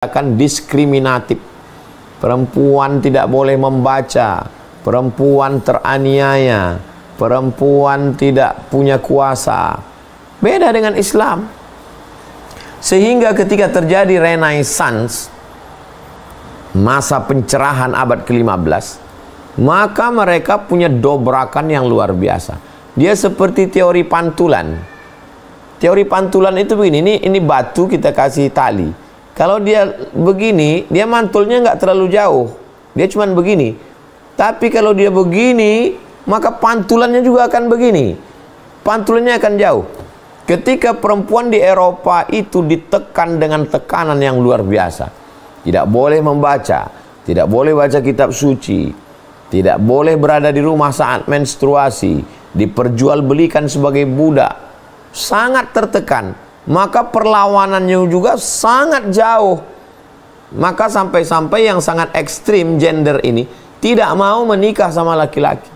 akan diskriminatif. Perempuan tidak boleh membaca, perempuan teraniaya, perempuan tidak punya kuasa. Beda dengan Islam. Sehingga ketika terjadi Renaissance, masa pencerahan abad ke-15, maka mereka punya dobrakan yang luar biasa. Dia seperti teori pantulan. Teori pantulan itu begini, ini batu kita kasih tali. Kalau dia begini, dia mantulnya nggak terlalu jauh. Dia cuma begini. Tapi kalau dia begini, maka pantulannya juga akan begini. Pantulannya akan jauh. Ketika perempuan di Eropa itu ditekan dengan tekanan yang luar biasa. Tidak boleh membaca, tidak boleh baca kitab suci, tidak boleh berada di rumah saat menstruasi, diperjualbelikan sebagai budak. Sangat tertekan. Maka perlawanannya juga sangat jauh. Maka sampai-sampai yang sangat ekstrim gender ini tidak mau menikah sama laki-laki,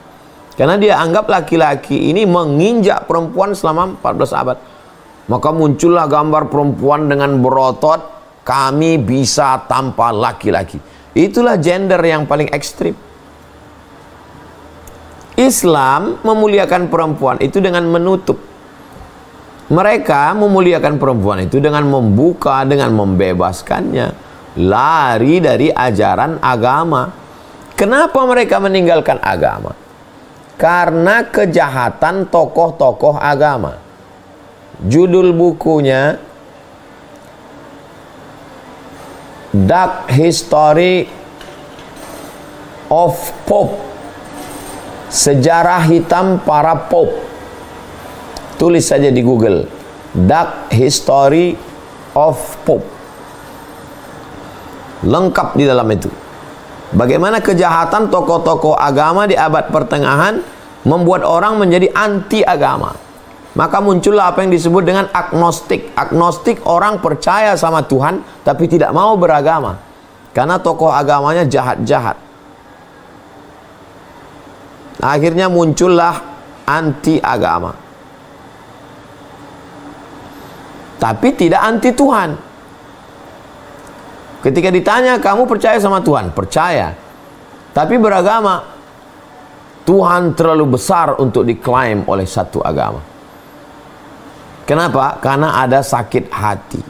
karena dia anggap laki-laki ini menginjak perempuan selama 14 abad. Maka muncullah gambar perempuan dengan berotot, kami bisa tanpa laki-laki. Itulah gender yang paling ekstrim. Islam memuliakan perempuan itu dengan menutup. Mereka memuliakan perempuan itu dengan membuka, dengan membebaskannya. Lari dari ajaran agama. Kenapa mereka meninggalkan agama? Karena kejahatan tokoh-tokoh agama. Judul bukunya Dark History of Pope, Sejarah Hitam Para Pope. Tulis saja di Google, Dark History of Pope. Lengkap di dalam itu. Bagaimana kejahatan tokoh-tokoh agama di abad pertengahan membuat orang menjadi anti agama. Maka muncullah apa yang disebut dengan agnostik. Agnostik orang percaya sama Tuhan tapi tidak mau beragama. Karena tokoh agamanya jahat-jahat. Akhirnya muncullah anti agama. Tapi tidak anti Tuhan. Ketika ditanya, kamu percaya sama Tuhan? Percaya. Tapi beragama. Tuhan terlalu besar untuk diklaim oleh satu agama. Kenapa? Karena ada sakit hati.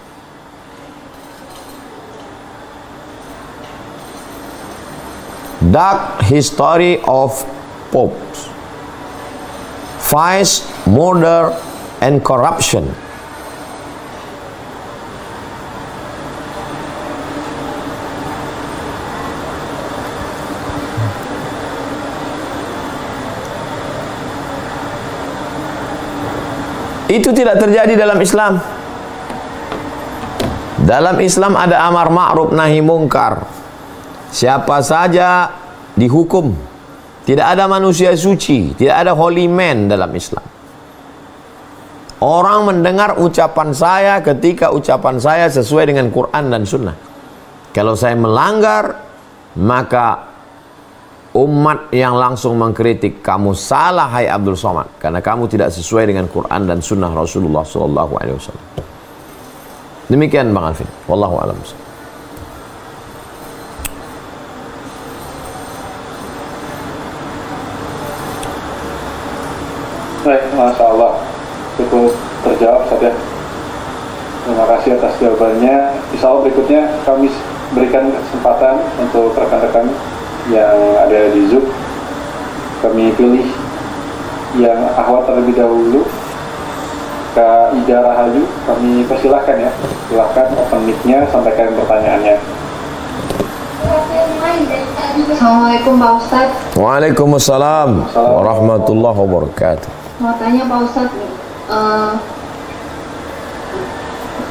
Dark History of Popes. Vice, Murder, and Corruption. Itu tidak terjadi dalam Islam. Dalam Islam ada amar ma'ruf nahi mungkar. Siapa saja dihukum. Tidak ada manusia suci, tidak ada holy man dalam Islam. Orang mendengar ucapan saya ketika ucapan saya sesuai dengan Quran dan Sunnah. Kalau saya melanggar, maka umat yang langsung mengkritik, kamu salah hai Abdul Somad, karena kamu tidak sesuai dengan Quran dan Sunnah Rasulullah SAW. Demikian Bang Alvin. Wallahu a'lam. Baik, Masya Allah, cukup terjawab saja. Terima kasih atas jawabannya. Insya Allah berikutnya kami berikan kesempatan untuk rekan-rekan yang ada di Zoom. Kami pilih yang akhwat terlebih dahulu, Kak Ida Rahayu. Kami persilahkan ya, silahkan open mic-nya, sampaikan pertanyaannya. Assalamualaikum Pak Ustadz. Waalaikumsalam warahmatullahi wabarakatuh. Mau tanya Pak Ustadz nih,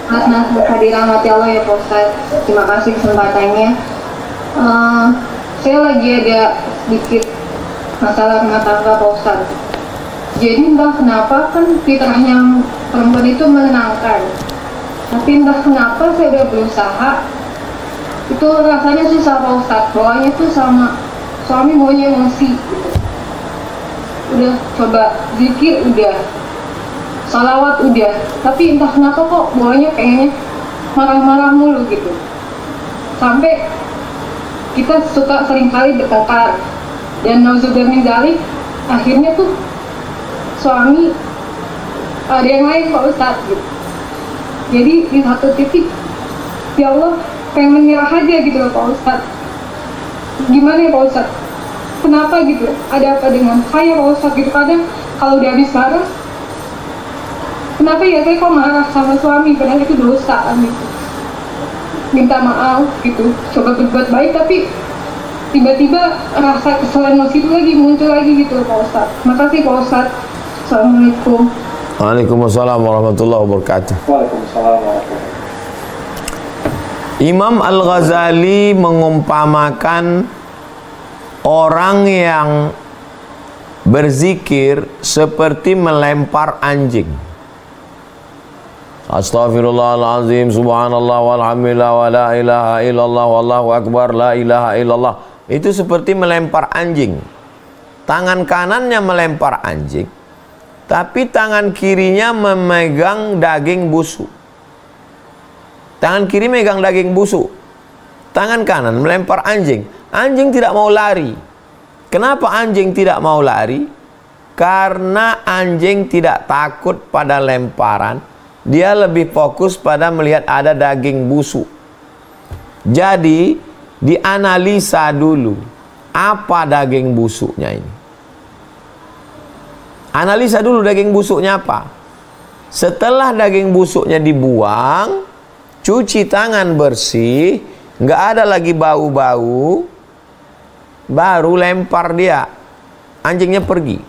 atas kehadiran hati Allah ya Pak Ustadz, terima kasih kesempatannya. Saya lagi ada sedikit masalah rumah tangga Pak Ustadz. Jadi entah kenapa kan fitrahnya perempuan itu menenangkan, tapi entah kenapa saya udah berusaha, itu rasanya susah Pak Ustadz. Bawaannya tuh sama suami maunya emosi gitu. Udah coba zikir udah, salawat udah, tapi entah kenapa kok bawaannya pengennya marah-marah mulu gitu. sampai kita suka seringkali bertengkar, dan nauzubillah min dzalik, akhirnya tuh suami ada yang lain Pak Ustadz gitu. Jadi di satu titik, ya Allah, pengen menyerah aja gitu loh Pak Ustadz. Gimana ya Pak Ustadz? Kenapa gitu? Ada apa dengan saya Pak Ustadz gitu? Kadang kalau udah habis marah, kenapa ya saya kok marah sama suami, padahal itu dosa gitu. Minta maaf gitu, coba berbuat baik, tapi tiba-tiba rasa kesel emosi itu lagi muncul lagi gitu Pak Ustadz. Makasih Pak Ustadz. Assalamualaikum. Waalaikumsalam warahmatullahi wabarakatuh. Waalaikumsalam warahmatullahi wabarakatuh. Imam Al-Ghazali mengumpamakan orang yang berzikir seperti melempar anjing. Astaghfirullahaladzim, subhanallah, walhamdulillah, wa la ilaha illallah, wallahu akbar, la ilaha illallah. Itu seperti melempar anjing. Tangan kanannya melempar anjing, tapi tangan kirinya memegang daging busuk. Tangan kiri megang daging busuk, tangan kanan melempar anjing. Anjing tidak mau lari. Kenapa anjing tidak mau lari? Karena anjing tidak takut pada lemparan. Dia lebih fokus pada melihat ada daging busuk. Jadi dianalisa dulu, apa daging busuknya ini. Analisa dulu daging busuknya apa. Setelah daging busuknya dibuang, cuci tangan bersih, nggak ada lagi bau-bau, baru lempar dia. Anjingnya pergi.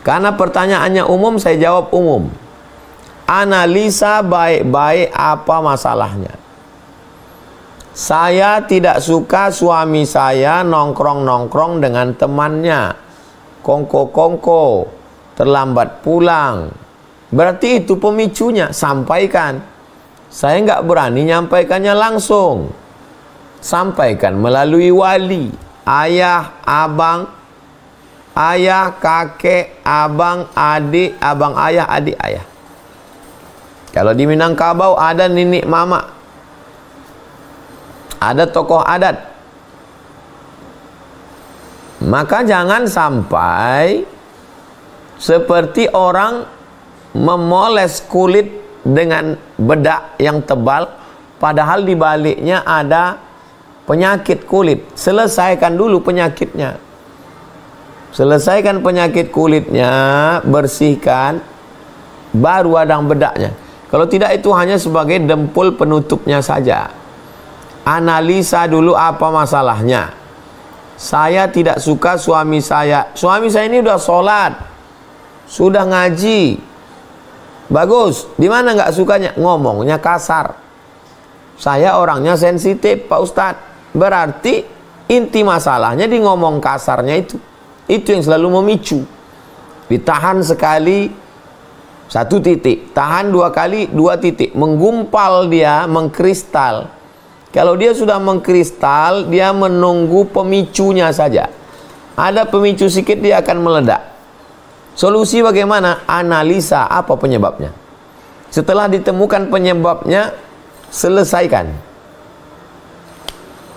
Karena pertanyaannya umum, saya jawab umum. Analisa baik-baik apa masalahnya. Saya tidak suka suami saya nongkrong-nongkrong dengan temannya, kongko-kongko, terlambat pulang. Berarti itu pemicunya, sampaikan. Saya nggak berani nyampaikannya langsung. Sampaikan melalui wali, ayah, abang, ayah, kakek, abang, adik, abang ayah, adik ayah. Kalau di Minangkabau ada nenek mama, ada tokoh adat. Maka jangan sampai seperti orang memoles kulit dengan bedak yang tebal, padahal di baliknya ada penyakit kulit. Selesaikan dulu penyakitnya. Selesaikan penyakit kulitnya, bersihkan, baru adang bedaknya. Kalau tidak, itu hanya sebagai dempul penutupnya saja. Analisa dulu apa masalahnya. Saya tidak suka suami saya. Suami saya ini udah sholat, sudah ngaji, bagus. Di mana nggak sukanya? Ngomongnya kasar. Saya orangnya sensitif, Pak Ustadz. Berarti inti masalahnya di ngomong kasarnya itu. Itu yang selalu memicu. Ditahan sekali, 1 titik, tahan 2 kali, 2 titik, menggumpal dia, mengkristal. Kalau dia sudah mengkristal, dia menunggu pemicunya saja. Ada pemicu sedikit, dia akan meledak. Solusi bagaimana? Analisa apa penyebabnya. Setelah ditemukan penyebabnya, selesaikan.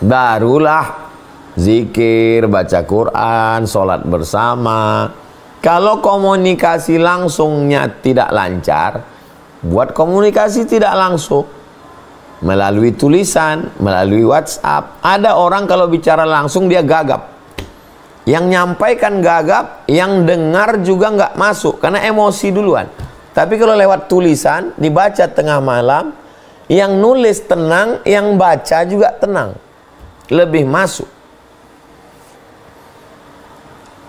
Barulah zikir, baca Quran, sholat bersama. Kalau komunikasi langsungnya tidak lancar, buat komunikasi tidak langsung melalui tulisan, melalui WhatsApp. Ada orang kalau bicara langsung dia gagap. Yang nyampaikan gagap, yang dengar juga nggak masuk karena emosi duluan. Tapi kalau lewat tulisan, dibaca tengah malam, yang nulis tenang, yang baca juga tenang, lebih masuk.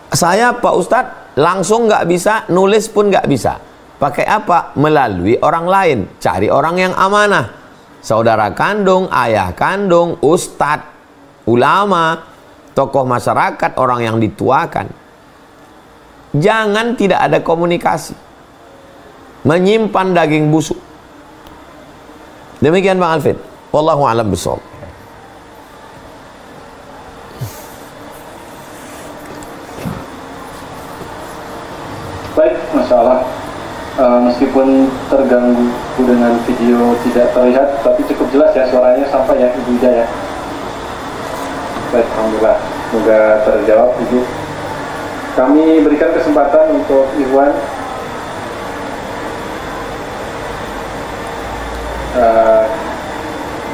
Saya Pak Ustadz langsung nggak bisa, nulis pun nggak bisa. Pakai apa? Melalui orang lain. Cari orang yang amanah. Saudara kandung, ayah kandung, ustadz, ulama, tokoh masyarakat, orang yang dituakan. Jangan tidak ada komunikasi. Menyimpan daging busuk. Demikian Bang Alvin. Wallahu a'lam bishawab. Baik, Masya Allah. Meskipun terganggu dengan video tidak terlihat, tapi cukup jelas ya suaranya sampai ya, Ibu Ida ya. Baik, alhamdulillah. Semoga terjawab, Ibu. Kami berikan kesempatan untuk Ikhwan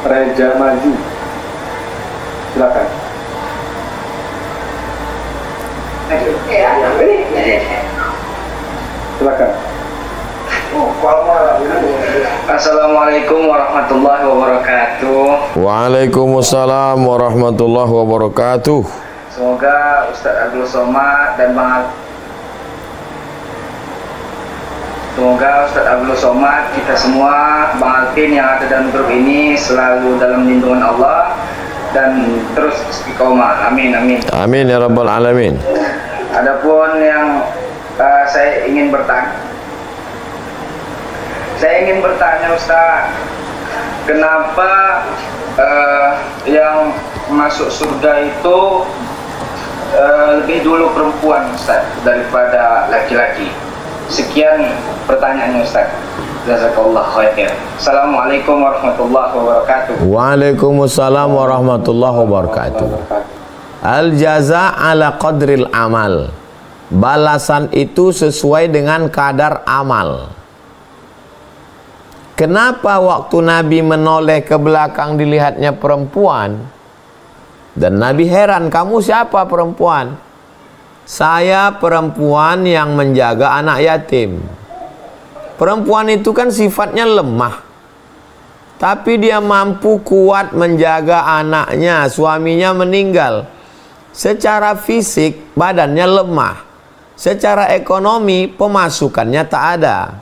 Reja Maju. Silakan. Silakan. Assalamualaikum warahmatullahi wabarakatuh. Waalaikumsalam warahmatullahi wabarakatuh. Semoga Ustadz Abdul Somad dan kita semua, Bang Alvin yang ada dalam grup ini selalu dalam lindungan Allah dan terus istiqomah. Amin, amin. Amin ya rabbal alamin. Adapun yang saya ingin bertanya Ustaz, kenapa yang masuk surga itu lebih dulu perempuan Ustaz daripada laki-laki? Sekian pertanyaannya Ustaz. Jazakallah khair. Assalamualaikum warahmatullahi wabarakatuh. Waalaikumsalam warahmatullahi wabarakatuh. Al jaza ala qadril amal. Balasan itu sesuai dengan kadar amal. Kenapa waktu Nabi menoleh ke belakang dilihatnya perempuan? Dan Nabi heran, kamu siapa perempuan? Saya perempuan yang menjaga anak yatim. Perempuan itu kan sifatnya lemah, tapi dia mampu kuat menjaga anaknya. Suaminya meninggal. Secara fisik badannya lemah. Secara ekonomi pemasukannya tak ada.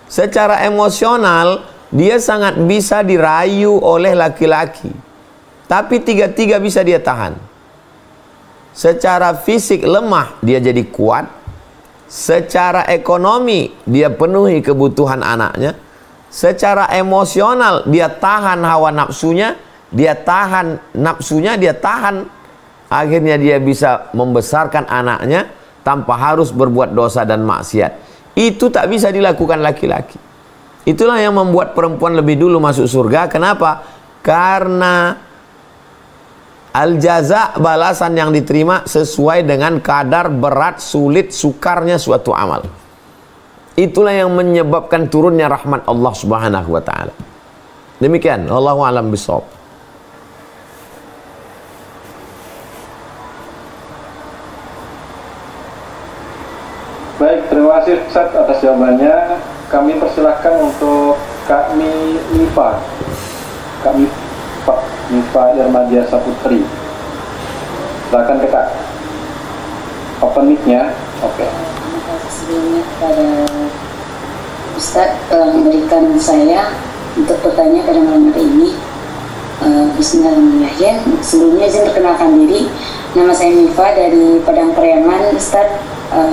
Secara emosional dia sangat bisa dirayu oleh laki-laki, tapi tiga-tiga bisa dia tahan. Secara fisik lemah, dia jadi kuat. Secara ekonomi dia penuhi kebutuhan anaknya. Secara emosional dia tahan hawa nafsunya, dia tahan nafsunya, dia tahan. Akhirnya dia bisa membesarkan anaknya tanpa harus berbuat dosa dan maksiat. Itu tak bisa dilakukan laki-laki. Itulah yang membuat perempuan lebih dulu masuk surga. Kenapa? Karena al-jaza, balasan yang diterima sesuai dengan kadar berat, sulit, sukarnya suatu amal. Itulah yang menyebabkan turunnya rahmat Allah Subhanahu wa taala. Demikian, wallahu a'lam bishawab. Baik, terima kasih Ustaz atas jawabannya. Kami persilahkan untuk Kak Nifa. Kak Nifa Irmadia Saputri. Silakan Kak. Open mic-nya. Oke. Terima kasih sebelumnya kepada Ustaz telah memberikan saya untuk bertanya pada malam hari ini. Bismillahirrahmanirrahim. Sebelumnya izin perkenalkan diri. Nama saya Nifa dari Padang Pariaman, Ustaz.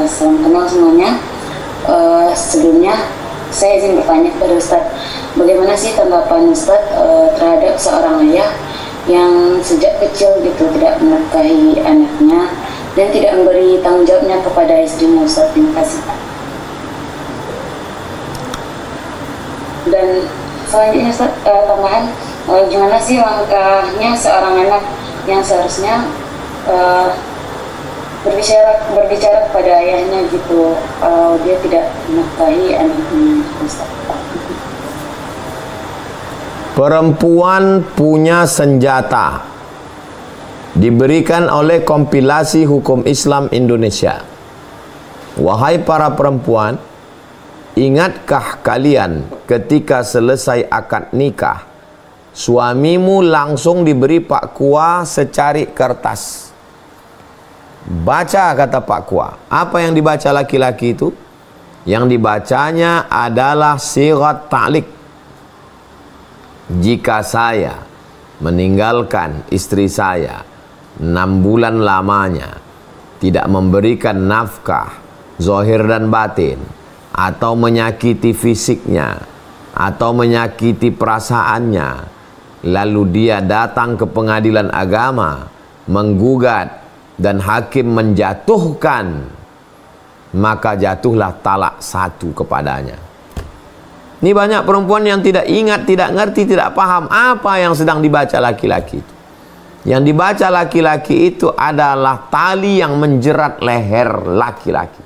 Salam kenal semuanya. Sebelumnya saya izin bertanya kepada Ustaz, bagaimana sih tanggapan Ustaz terhadap seorang ayah yang sejak kecil gitu tidak menafkahi anaknya dan tidak memberi tanggung jawabnya kepada istrinya Ustaz? Terima kasih. Dan selanjutnya Ustaz, tambahan, gimana sih langkahnya seorang anak yang seharusnya berbicara kepada ayahnya gitu, dia tidak menafkahi anaknya Ustaz? Perempuan punya senjata diberikan oleh kompilasi hukum Islam Indonesia. Wahai para perempuan, ingatkah kalian ketika selesai akad nikah, suamimu langsung diberi pakua secari kertas. Baca, kata Pak Kua. Apa yang dibaca laki-laki itu? Yang dibacanya adalah sigat ta'liq. Jika saya meninggalkan istri saya 6 bulan lamanya, tidak memberikan nafkah zahir dan batin, atau menyakiti fisiknya, atau menyakiti perasaannya, lalu dia datang ke pengadilan agama menggugat dan hakim menjatuhkan, maka jatuhlah talak 1 kepadanya. Ini banyak perempuan yang tidak ingat, tidak ngerti, tidak paham apa yang sedang dibaca laki-laki. Yang dibaca laki-laki itu adalah tali yang menjerat leher laki-laki.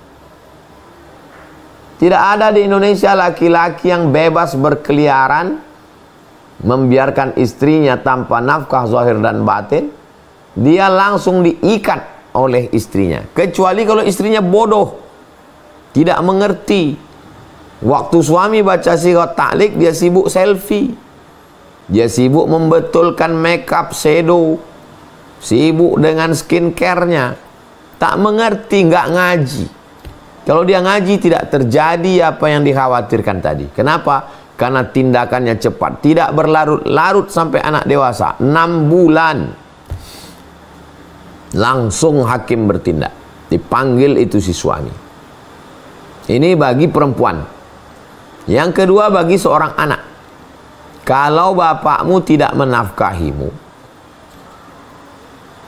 Tidak ada di Indonesia laki-laki yang bebas berkeliaran, membiarkan istrinya tanpa nafkah zahir dan batin. Dia langsung diikat oleh istrinya. Kecuali kalau istrinya bodoh, tidak mengerti. Waktu suami baca sirat ta'liq, dia sibuk selfie. Dia sibuk membetulkan makeup shadow. Sibuk dengan skincare-nya. Tak mengerti, nggak ngaji. Kalau dia ngaji, tidak terjadi apa yang dikhawatirkan tadi. Kenapa? Karena tindakannya cepat. Tidak berlarut-larut sampai anak dewasa. 6 bulan. Langsung hakim bertindak. Dipanggil itu si suami. Ini bagi perempuan. Yang kedua, bagi seorang anak. Kalau bapakmu tidak menafkahimu,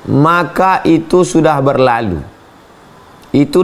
maka itu sudah berlalu. Itu